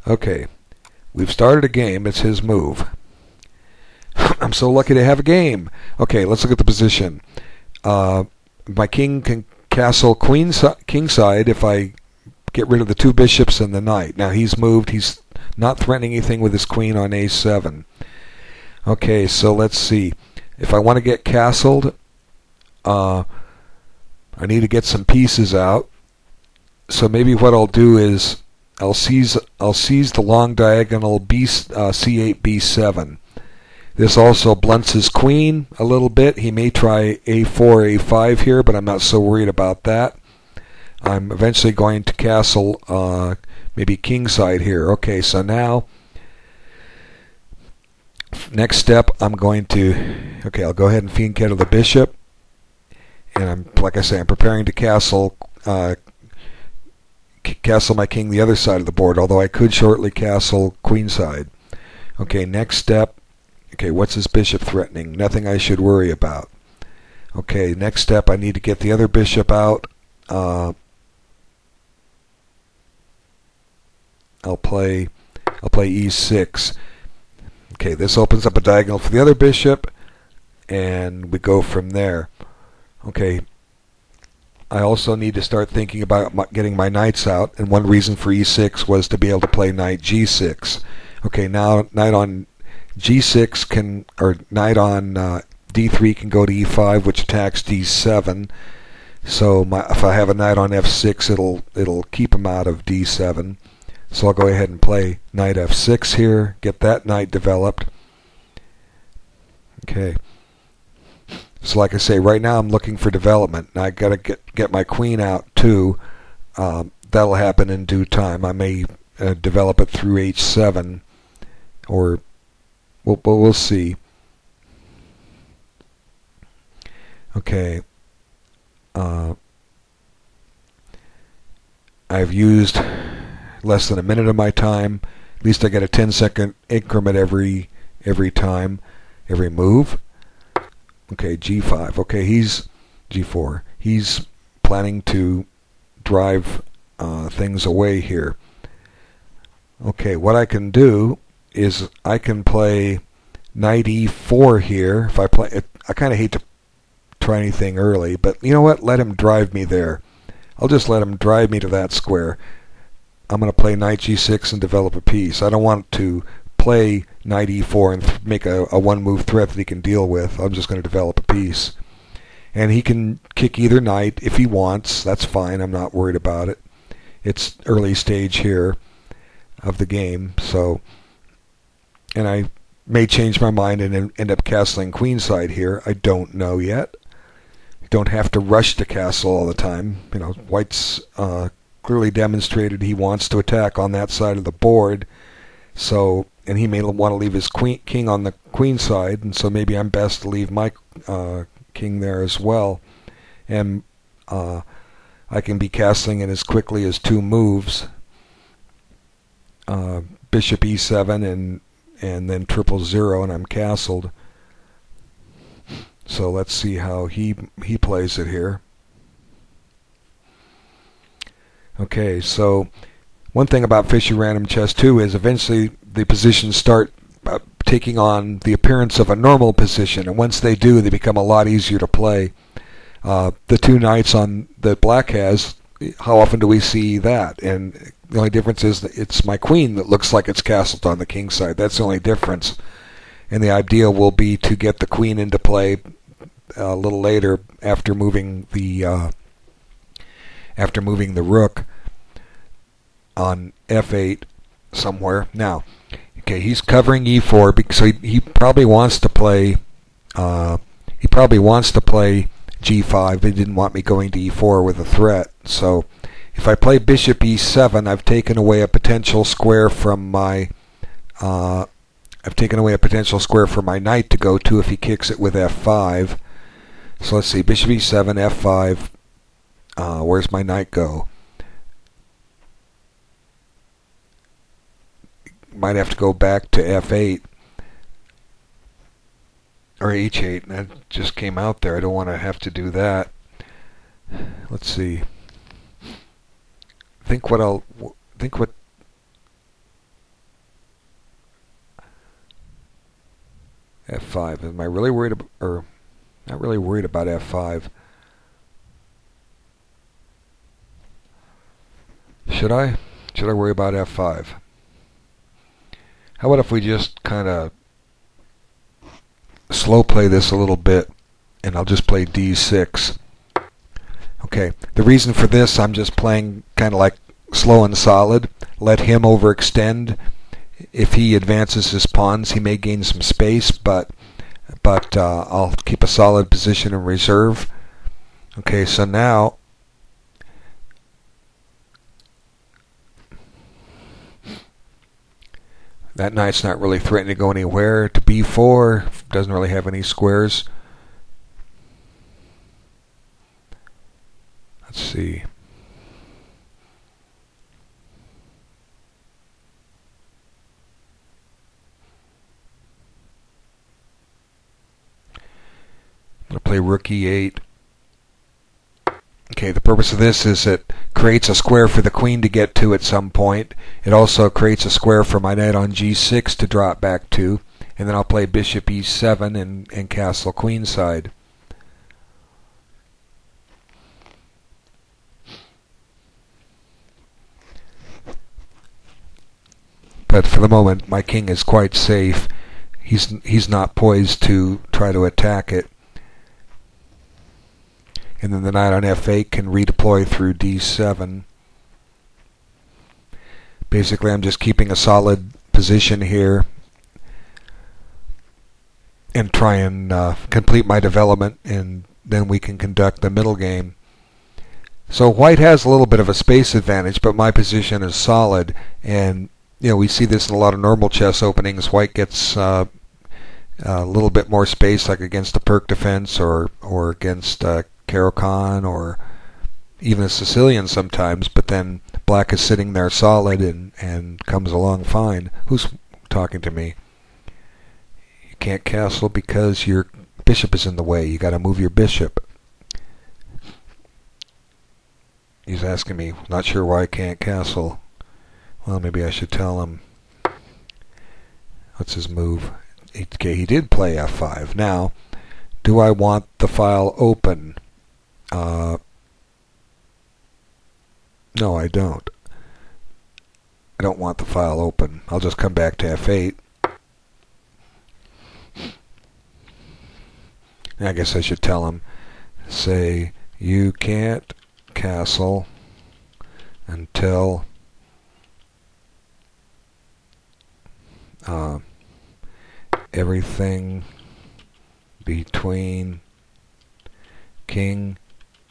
Okay, we've started a game. It's his move. I'm so lucky to have a game. Okay, let's look at the position. My king can castle kingside if I get rid of the two bishops and the knight. Now he's moved. He's not threatening anything with his queen on a7. Okay, so let's see. If I want to get castled, I need to get some pieces out. So maybe what I'll do is I'll seize the long diagonal c8 b7. This also blunts his queen a little bit. He may try a4 a5 here, but I'm not so worried about that. I'm eventually going to castle maybe kingside here. Okay, so now next step I'm going to I'll go ahead and fiend kettle the bishop, and like I say, I'm preparing to castle my king the other side of the board, although I could shortly castle queenside. Okay, next step. Okay, what's his bishop threatening? Nothing I should worry about. Okay, next step, I need to get the other bishop out. I'll play e6. Okay, this opens up a diagonal for the other bishop, and we go from there. Okay, I also need to start thinking about getting my knights out, and one reason for e6 was to be able to play knight g6. Okay, now knight on g6 knight on d3 can go to e5, which attacks d7. So if I have a knight on f6, it'll keep him out of d7. So I'll go ahead and play knight f6 here, get that knight developed. Okay. So like I say, right now I'm looking for development. Now I got to get my queen out too. That'll happen in due time. I may develop it through h7, or we'll see. Okay. I've used less than a minute of my time. At least I get a 10-second increment every time, every move. Okay, g5. Okay, he's g4. He's planning to drive things away here. Okay, what I can do is I can play knight e4 here. If I play it, I kind of hate to try anything early, but you know what? Let him drive me there. I'll just let him drive me to that square. I'm going to play knight g6 and develop a piece. I don't want to play knight e4 and make a one-move threat that he can deal with. I'm just going to develop a piece. And he can kick either knight if he wants. That's fine. I'm not worried about it. It's early stage here of the game. So, and I may change my mind and end up castling queenside here. I don't know yet. You don't have to rush to castle all the time. You know, White's clearly demonstrated he wants to attack on that side of the board. So, and he may want to leave his king on the queen side, and so maybe I'm best to leave my king there as well. And I can be castling in as quickly as 2 moves. Bishop e7 and then 000, and I'm castled. So let's see how he plays it here. Okay, so one thing about Fischer Random Chess 2 is eventually the positions start taking on the appearance of a normal position, and once they do, they become a lot easier to play. The 2 knights on that black has, how often do we see that? And the only difference is that it's my queen that looks like it's castled on the king side. That's the only difference. And the idea will be to get the queen into play a little later after moving the rook on f8 somewhere. Now, okay, he's covering e4 because he probably wants to play g5. He didn't want me going to e4 with a threat. So if I play bishop e7, I've taken away a potential square from my knight to go to if he kicks it with f5. So let's see, bishop e7, f5. Where's my knight go? Might have to go back to f8 or h8, and that just came out there. I don't want to have to do that. Let's see. F5. Am I really worried about, or not really worried about F5? Should I? Should I worry about F5? How about if we just kind of slow play this a little bit, and I'll just play D6. Okay, the reason for this, I'm just playing kind of like slow and solid. Let him overextend. If he advances his pawns, he may gain some space, but I'll keep a solid position in reserve. Okay, so now that knight's not really threatening to go anywhere. To B4, doesn't really have any squares. Let's see. I'm going to play rook E8. Okay, the purpose of this is it creates a square for the queen to get to at some point. It also creates a square for my knight on G6 to drop back to. And then I'll play bishop E7 and castle queenside. But for the moment, my king is quite safe. He's not poised to try to attack it. And then the knight on F8 can redeploy through D7. Basically, I'm just keeping a solid position here and try and complete my development, and then we can conduct the middle game. So white has a little bit of a space advantage, but my position is solid, and we see this in a lot of normal chess openings. White gets a little bit more space, like against a Perk defense or against Caro-Kann or even a Sicilian sometimes, but then black is sitting there solid and comes along fine. Who's talking to me? You can't castle because your bishop is in the way. You got to move your bishop. He's asking me, not sure why I can't castle. Well, maybe I should tell him. What's his move? Okay, he did play F5. Now, do I want the file open? No, I don't. I don't want the file open. I'll just come back to F8. I guess I should tell him, say, you can't castle until everything between king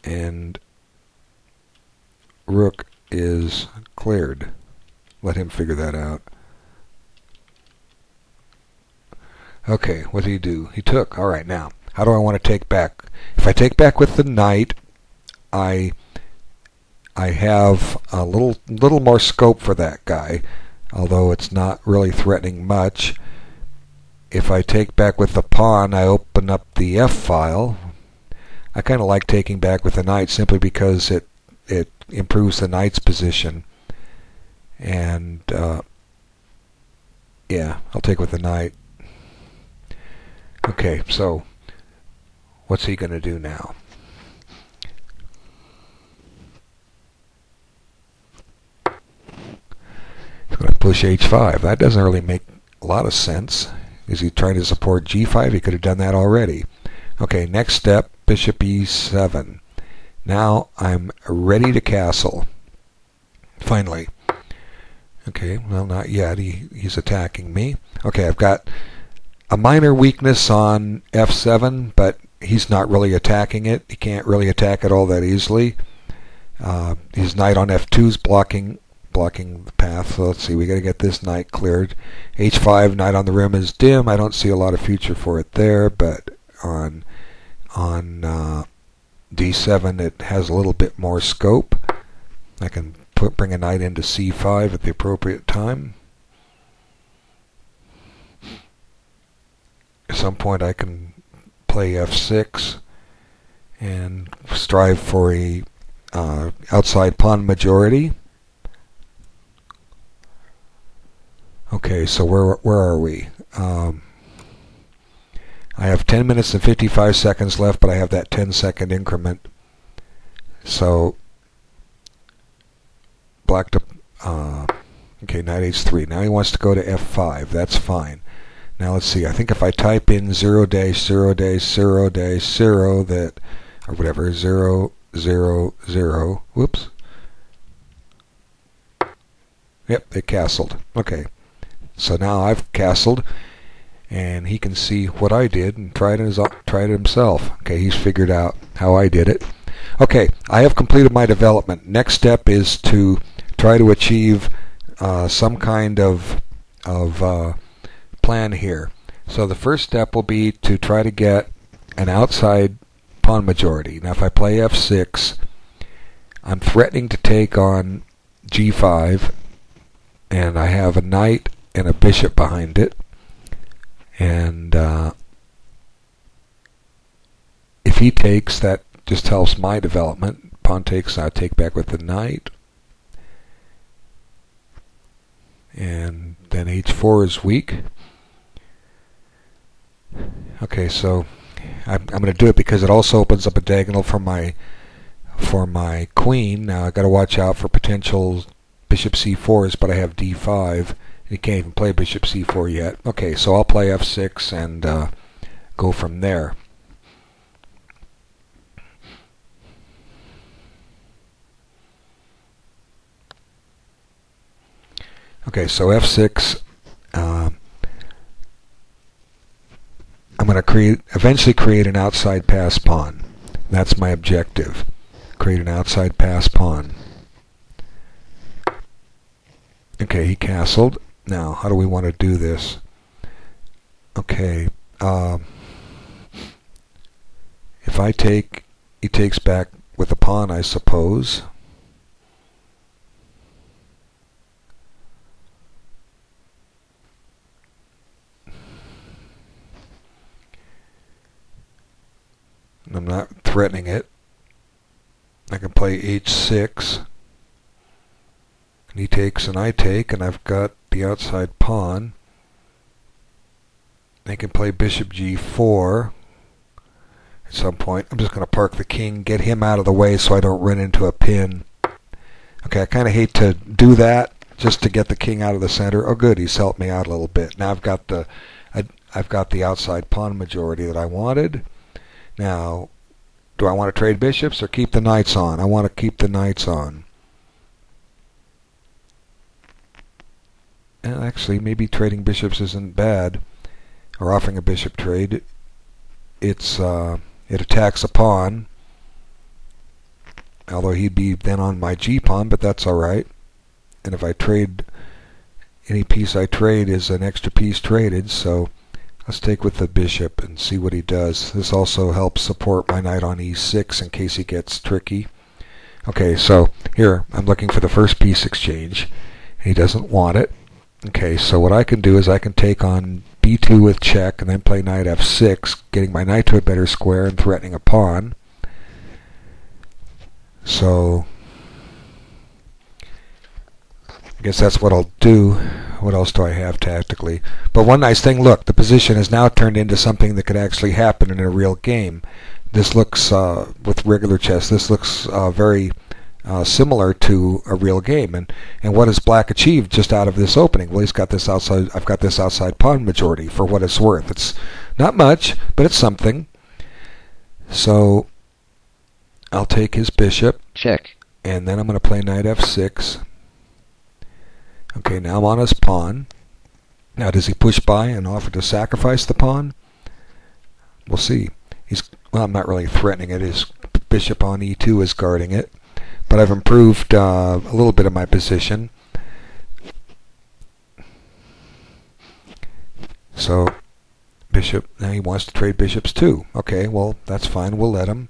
and rook is cleared. Let him figure that out. Okay, what did he do? He took. All right, now, how do I want to take back? If I take back with the knight, I have a little more scope for that guy, although it's not really threatening much. If I take back with the pawn, I open up the F file. I kind of like taking back with the knight simply because it improves the knight's position. And yeah, I'll take with the knight. Okay, so what's he going to do now? He's going to push H5. That doesn't really make a lot of sense. Is he trying to support G5? He could have done that already. Okay, next step, bishop E7. Now I'm ready to castle. Finally. Okay, well, not yet. He's attacking me. Okay, I've got a minor weakness on F7, but he's not really attacking it. He can't really attack it all that easily. His knight on F2 is blocking the path. So let's see, we got to get this knight cleared. H5, knight on the rim is dim. I don't see a lot of future for it there, but on D7 it has a little bit more scope. I can bring a knight into C5 at the appropriate time. At some point I can play F6 and strive for a outside pawn majority. Okay, so where are we? I have 10 minutes and 55 seconds left, but I have that 10-second increment. So black to okay, knight h3. Now he wants to go to f5. That's fine. Now let's see. I think if I type in 0 dash 0 dash 0 dash 0 that, or whatever, 0 0 0. Whoops. Yep, they castled. Okay. So now I've castled, and he can see what I did and try it himself. Okay, he's figured out how I did it. Okay, I have completed my development. Next step is to try to achieve some kind of plan here. So the first step will be to try to get an outside pawn majority. Now if I play f6, I'm threatening to take on g5, and I have a knight and a bishop behind it. And if he takes, that just helps my development. Pawn takes, I take back with the knight. And then h4 is weak. Okay, so I'm going to do it because it also opens up a diagonal for my queen. Now I've got to watch out for potential bishop c4s, but I have d5. And he can't even play bishop c4 yet. Okay, so I'll play f6 and go from there. Okay, so f6. I'm going to eventually create an outside pass pawn. That's my objective. Create an outside pass pawn. Okay, he castled. Now, how do we want to do this? Okay, if I take, he takes back with a pawn, I suppose. I'm not threatening it. I can play h6. And he takes and I take, and I've got the outside pawn. I can play bishop g4 at some point. I'm just going to park the king, get him out of the way so I don't run into a pin. Okay, I kind of hate to do that just to get the king out of the center. Oh good, he's helped me out a little bit. Now I've got the outside pawn majority that I wanted. Now, do I want to trade bishops or keep the knights on? I want to keep the knights on. And actually, maybe trading bishops isn't bad, or offering a bishop trade. It attacks a pawn, although he'd be then on my g pawn, but that's all right. And if I trade, any piece I trade is an extra piece traded, so let's take with the bishop and see what he does. This also helps support my knight on e6 in case he gets tricky. Okay, so here I'm looking for the first piece exchange. He doesn't want it. Okay, so what I can do is I can take on b2 with check and then play knight f6, getting my knight to a better square and threatening a pawn. So I guess that's what I'll do. What else do I have tactically? But one nice thing, look, the position has now turned into something that could actually happen in a real game. This looks, with regular chess, this looks very similar to a real game. And what has black achieved just out of this opening? Well, he's got this outside. I've got this outside pawn majority for what it's worth. It's not much, but it's something. So I'll take his bishop. Check. And then I'm going to play knight f6. Okay, now I'm on his pawn. Now, does he push by and offer to sacrifice the pawn? We'll see. Well, I'm not really threatening it. His bishop on e2 is guarding it. But I've improved a little bit of my position. So, bishop, now he wants to trade bishops too. Okay, well, that's fine. We'll let him.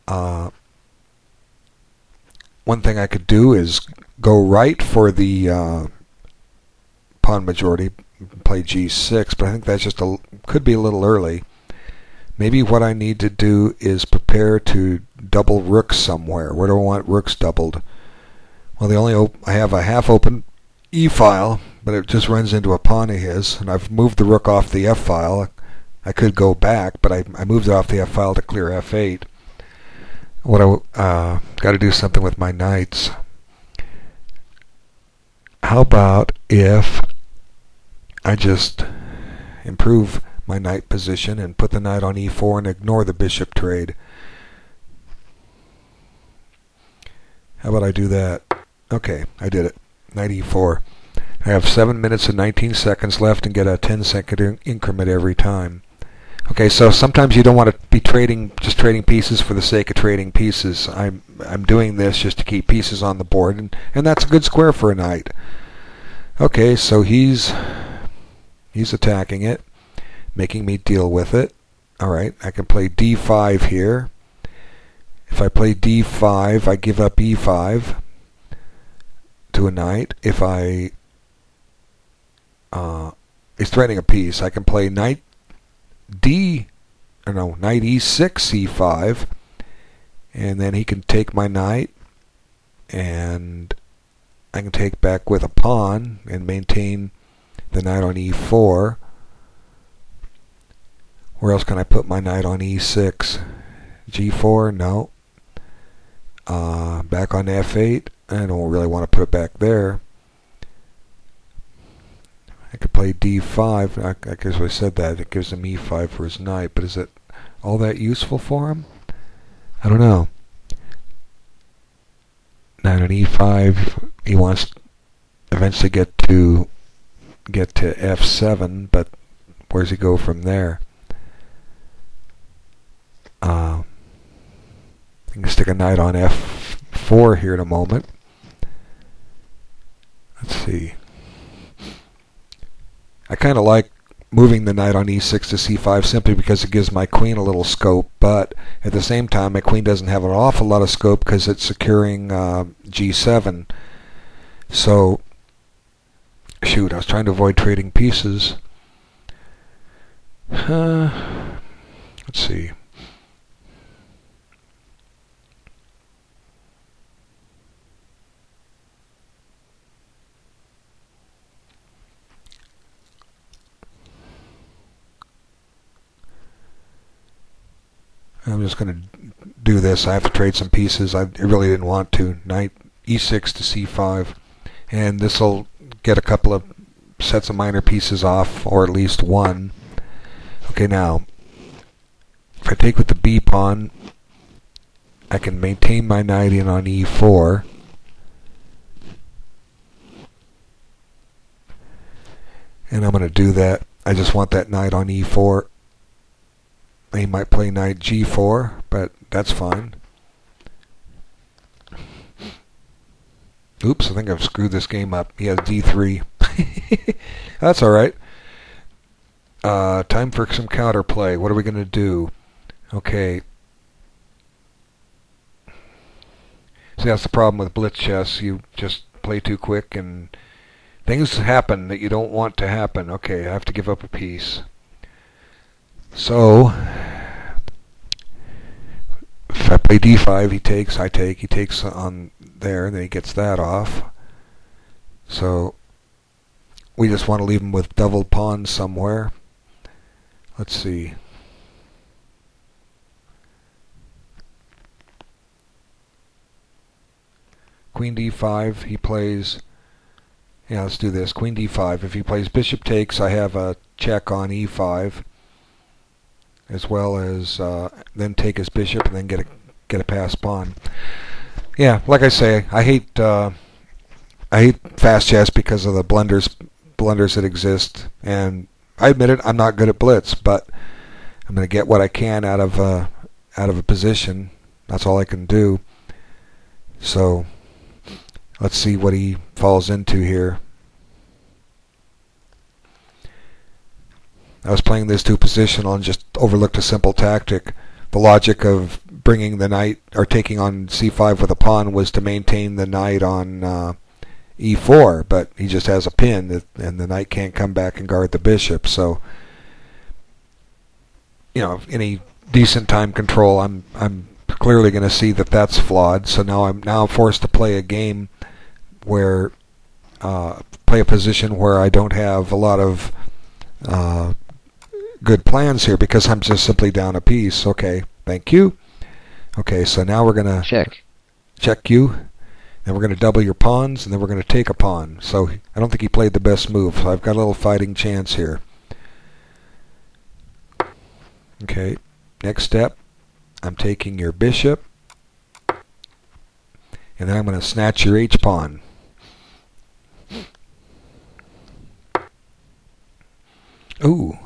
One thing I could do is go right for the pawn majority, play g6, but I think that's just could be a little early. Maybe what I need to do is prepare to double rooks somewhere. Where do I want rooks doubled? Well, I have a half-open e-file, but it just runs into a pawn of his, and I've moved the rook off the f-file. I could go back, but I moved it off the F file to clear F8. What I got to do something with my knights. How about if I just improve my knight position and put the knight on E4 and ignore the bishop trade? How about I do that? Okay, I did it. Knight E4. I have 7 minutes and 19 seconds left and get a 10-second increment every time. Okay, so sometimes you don't want to be just trading pieces for the sake of trading pieces. I'm doing this just to keep pieces on the board, and that's a good square for a knight. Okay, so he's attacking it, making me deal with it. All right, I can play D5 here. If I play D5, I give up E5 to a knight. If he's threatening a piece, I can play knight knight E6, C5, and then he can take my knight, and I can take back with a pawn and maintain the knight on E4. Where else can I put my knight on E6? G4? No. Back on F8? I don't really want to put it back there. I could play D5. I guess I said that. It gives him E5 for his knight, but is it all that useful for him? I don't know. Knight on E5. He wants to eventually get to F7, but where's he go from there? I can stick a knight on F4 here in a moment. Let's see. I kind of like moving the knight on E6 to C5 simply because it gives my queen a little scope, but at the same time my queen doesn't have an awful lot of scope because it's securing G7. So, shoot, I was trying to avoid trading pieces. Let's see. I'm just going to do this. I have to trade some pieces. I really didn't want to. Knight E6 to C5. And this will get a couple of sets of minor pieces off, or at least one. Okay, now, if I take with the B pawn, I can maintain my knight in on E4. And I'm going to do that. I just want that knight on E4. He might play knight G4, but that's fine. Oops, I think I've screwed this game up. He has D3. That's alright. Time for some counterplay. What are we going to do? Okay. See, that's the problem with blitz chess. You just play too quick and things happen that you don't want to happen. Okay, I have to give up a piece. So, if I play D5, he takes, I take, he takes on there, and then he gets that off. So, we just want to leave him with doubled pawns somewhere. Let's see. Queen D5, he plays, yeah, let's do this. Queen D5. If he plays bishop takes, I have a check on E5. As well as then take his bishop and then get a pass pawn. Yeah, like I say, I hate fast chess because of the blunders that exist, and I admit it, I'm not good at blitz, but I'm going to get what I can out of a position. That's all I can do. So let's see what he falls into here. I was playing this to positional and just overlooked a simple tactic. The logic of bringing the knight or taking on C5 with a pawn was to maintain the knight on E4, but he just has a pin, and the knight can't come back and guard the bishop. So, you know, any decent time control, I'm clearly going to see that that's flawed. So now I'm forced to play a game where play a position where I don't have a lot of good plans here because I'm just simply down a piece. Okay, thank you. Okay, so now we're going to check you. And we're going to double your pawns, and then we're going to take a pawn. So I don't think he played the best move, so I've got a little fighting chance here. Okay, next step, I'm taking your bishop, and then I'm going to snatch your h-pawn. Ooh,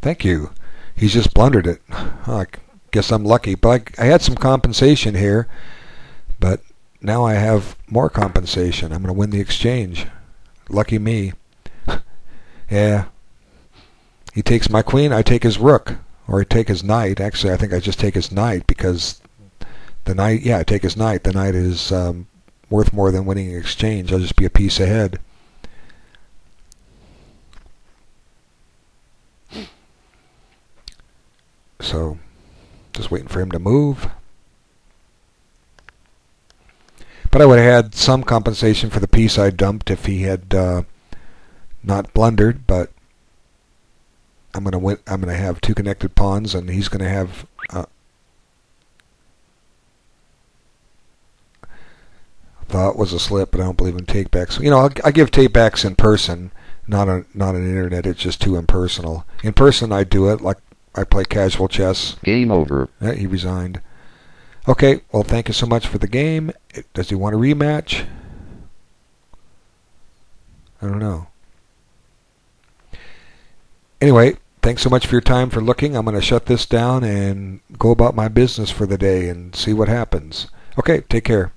thank you. He's just blundered it. Oh, I guess I'm lucky, but I had some compensation here, but now I have more compensation. I'm going to win the exchange. Lucky me. Yeah. He takes my queen, I take his rook. Or I take his knight. Actually, I think I just take his knight because the knight, yeah, I take his knight. The knight is worth more than winning an exchange. I'll just be a piece ahead. So, just waiting for him to move. But I would have had some compensation for the piece I dumped if he had not blundered. But I'm going to win. I'm going to have two connected pawns, and he's going to have. Thought was a slip, but I don't believe in takebacks. You know, I give takebacks in person, not on internet. It's just too impersonal. In person, I do it like I play casual chess. Game over. Yeah, he resigned. Okay, well, thank you so much for the game. Does he want a rematch? I don't know. Anyway, thanks so much for your time for looking. I'm going to shut this down and go about my business for the day and see what happens. Okay, take care.